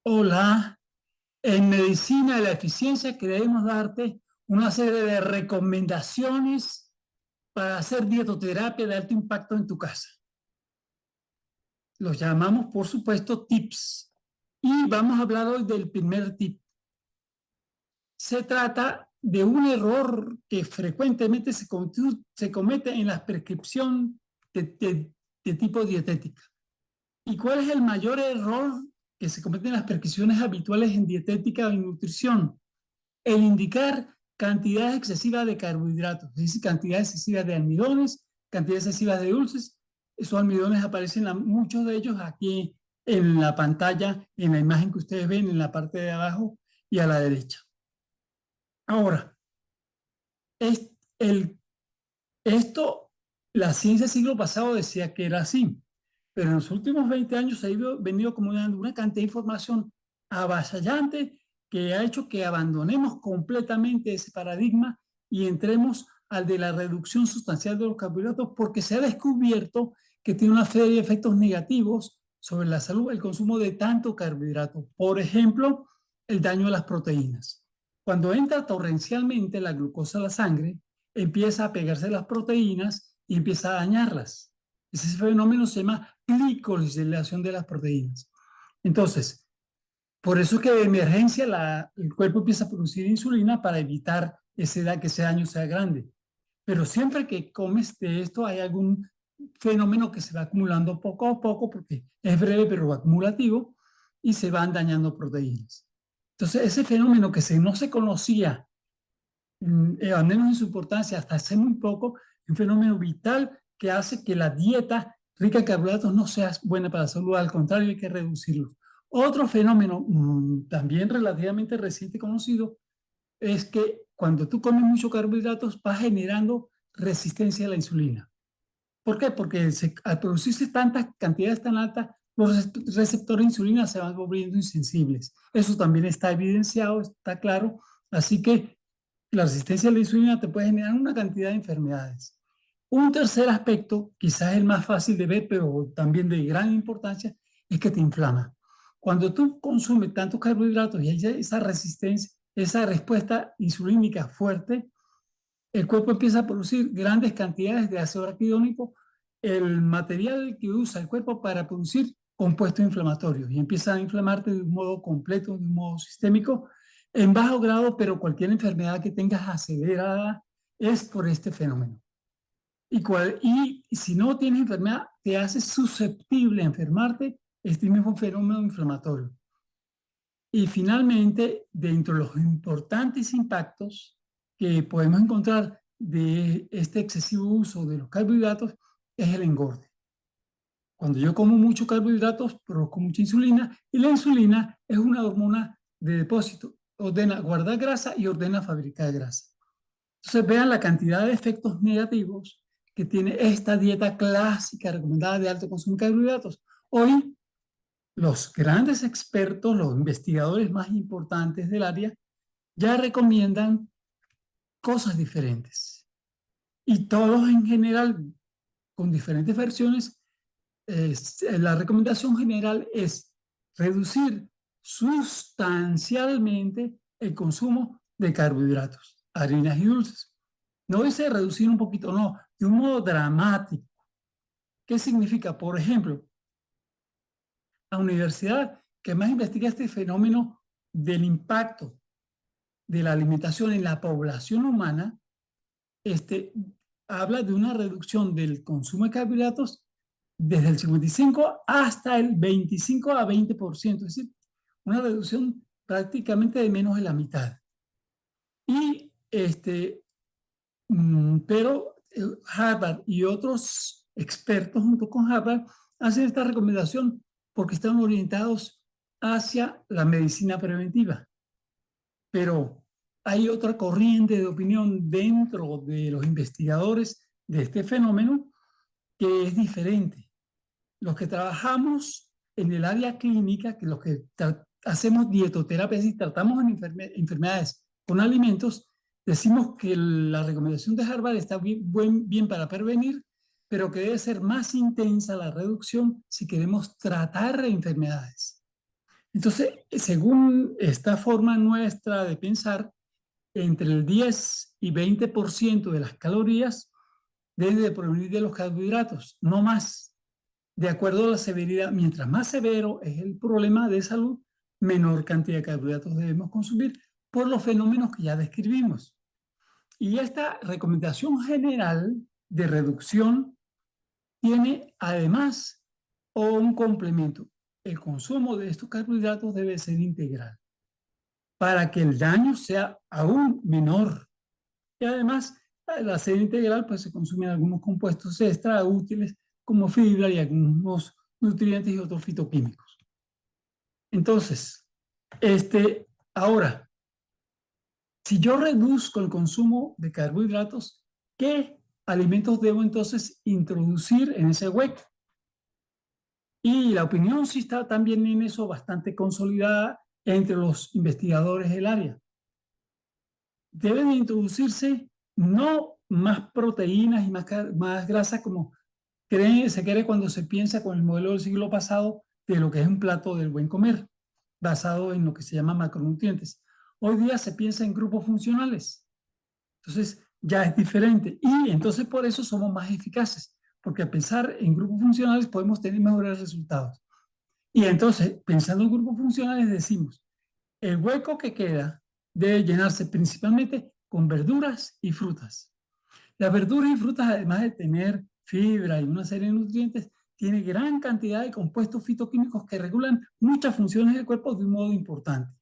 Hola, en medicina de la eficiencia queremos darte una serie de recomendaciones para hacer dietoterapia de alto impacto en tu casa. Los llamamos, por supuesto, tips. Y vamos a hablar hoy del primer tip. Se trata de un error que frecuentemente se comete en la prescripción de tipo dietética. ¿Y cuál es el mayor error que se comete en las prescripciones habituales en dietética o en nutrición? El indicar cantidades excesivas de carbohidratos, es decir, cantidades excesivas de almidones, cantidades excesivas de dulces. Esos almidones aparecen, muchos de ellos aquí en la pantalla, en la imagen que ustedes ven en la parte de abajo y a la derecha. Ahora, es el, esto, la ciencia del siglo pasado decía que era así, pero en los últimos 20 años se ha venido acumulando una cantidad de información avasallante que ha hecho que abandonemos completamente ese paradigma y entremos al de la reducción sustancial de los carbohidratos porque se ha descubierto que tiene una serie de efectos negativos sobre la salud el consumo de tanto carbohidrato. Por ejemplo, el daño a las proteínas. Cuando entra torrencialmente la glucosa a la sangre, empieza a pegarse a las proteínas y empieza a dañarlas. Ese fenómeno se llama glicosilación de las proteínas. Entonces, por eso es que de emergencia el cuerpo empieza a producir insulina para evitar que ese daño sea grande. Pero siempre que comes de esto hay algún fenómeno que se va acumulando poco a poco porque es breve pero acumulativo y se van dañando proteínas. Entonces, ese fenómeno que no se conocía, al menos en su importancia, hasta hace muy poco, es un fenómeno vital que hace que la dieta rica en carbohidratos no sea buena para la salud, al contrario, hay que reducirlo. Otro fenómeno también relativamente reciente conocido es que cuando tú comes muchos carbohidratos vas generando resistencia a la insulina. ¿Por qué? Porque al producirse tantas cantidades tan altas, los receptores de insulina se van volviendo insensibles. Eso también está evidenciado, está claro. Así que la resistencia a la insulina te puede generar una cantidad de enfermedades. Un tercer aspecto, quizás el más fácil de ver, pero también de gran importancia, es que te inflama. Cuando tú consumes tantos carbohidratos y hay esa resistencia, esa respuesta insulínica fuerte, el cuerpo empieza a producir grandes cantidades de ácido araquidónico, el material que usa el cuerpo para producir compuestos inflamatorios, y empieza a inflamarte de un modo completo, de un modo sistémico, en bajo grado, pero cualquier enfermedad que tengas acelerada es por este fenómeno. Y si no tienes enfermedad, te hace susceptible a enfermarte este mismo fenómeno inflamatorio. Y finalmente, dentro de los importantes impactos que podemos encontrar de este excesivo uso de los carbohidratos es el engorde. Cuando yo como muchos carbohidratos, produzco mucha insulina y la insulina es una hormona de depósito. Ordena guardar grasa y ordena fabricar grasa. Entonces vean la cantidad de efectos negativos que tiene esta dieta clásica recomendada de alto consumo de carbohidratos. Hoy los grandes expertos, los investigadores más importantes del área, ya recomiendan cosas diferentes. Y todos en general, con diferentes versiones, la recomendación general es reducir sustancialmente el consumo de carbohidratos, harinas y dulces. No dice reducir un poquito, no, de un modo dramático. ¿Qué significa? Por ejemplo, la universidad que más investiga este fenómeno del impacto de la alimentación en la población humana, habla de una reducción del consumo de carbohidratos desde el 55 hasta el 25 a 20%, es decir, una reducción prácticamente de menos de la mitad. Y pero Harvard y otros expertos junto con Harvard hacen esta recomendación porque están orientados hacia la medicina preventiva. Pero hay otra corriente de opinión dentro de los investigadores de este fenómeno que es diferente. Los que trabajamos en el área clínica, que los que hacemos dietoterapia, y tratamos en enfermedades con alimentos, decimos que la recomendación de Harvard está bien para prevenir, pero que debe ser más intensa la reducción si queremos tratar enfermedades. Entonces, según esta forma nuestra de pensar, entre el 10 y 20% de las calorías deben de provenir de los carbohidratos, no más. De acuerdo a la severidad, mientras más severo es el problema de salud, menor cantidad de carbohidratos debemos consumir por los fenómenos que ya describimos. Y esta recomendación general de reducción tiene además un complemento. El consumo de estos carbohidratos debe ser integral para que el daño sea aún menor. Y además, al ser integral, pues se consumen algunos compuestos extra útiles como fibra y algunos nutrientes y otros fitoquímicos. Entonces, ahora, si yo reduzco el consumo de carbohidratos, ¿qué alimentos debo entonces introducir en ese hueco? Y la opinión sí está también en eso bastante consolidada entre los investigadores del área. Deben introducirse no más proteínas y más grasa como se cree cuando se piensa con el modelo del siglo pasado de lo que es un plato del buen comer, basado en lo que se llama macronutrientes. Hoy día se piensa en grupos funcionales. Entonces ya es diferente. Y entonces por eso somos más eficaces, porque al pensar en grupos funcionales podemos tener mejores resultados. Y entonces, pensando en grupos funcionales, decimos, el hueco que queda debe llenarse principalmente con verduras y frutas. Las verduras y frutas, además de tener fibra y una serie de nutrientes, tiene gran cantidad de compuestos fitoquímicos que regulan muchas funciones del cuerpo de un modo importante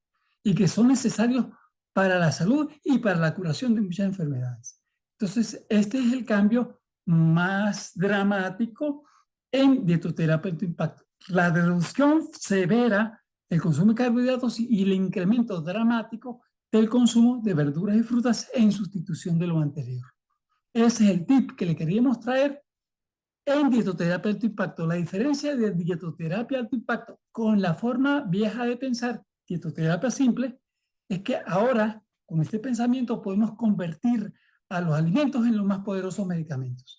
y que son necesarios para la salud y para la curación de muchas enfermedades. Entonces, este es el cambio más dramático en dietoterapia de impacto. La reducción severa del consumo de carbohidratos y el incremento dramático del consumo de verduras y frutas en sustitución de lo anterior. Ese es el tip que le queríamos traer en dietoterapia alto impacto. La diferencia de dietoterapia alto impacto con la forma vieja de pensar, dietoterapia simple, es que ahora con este pensamiento podemos convertir a los alimentos en los más poderosos medicamentos.